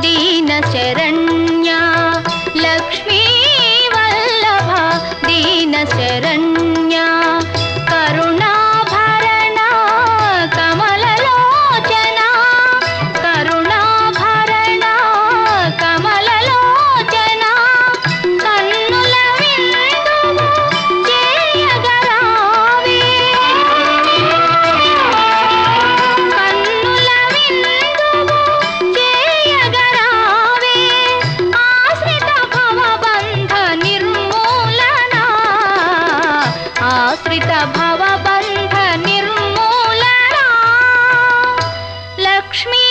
दीन शरण्या लक्ष्मी वल्लभ दीन शरण्या करुणाभरणा कमललोचना करुणाभरणा कमललोचना कन्नुल विंदुवु చేయగరావే కన్నుల విందువు చేయగరావే ఆశ్రిత భవబంధ నిర్మూలన ఆశ్రిత భవబంధ నిర్మూలన లక్ష్మీ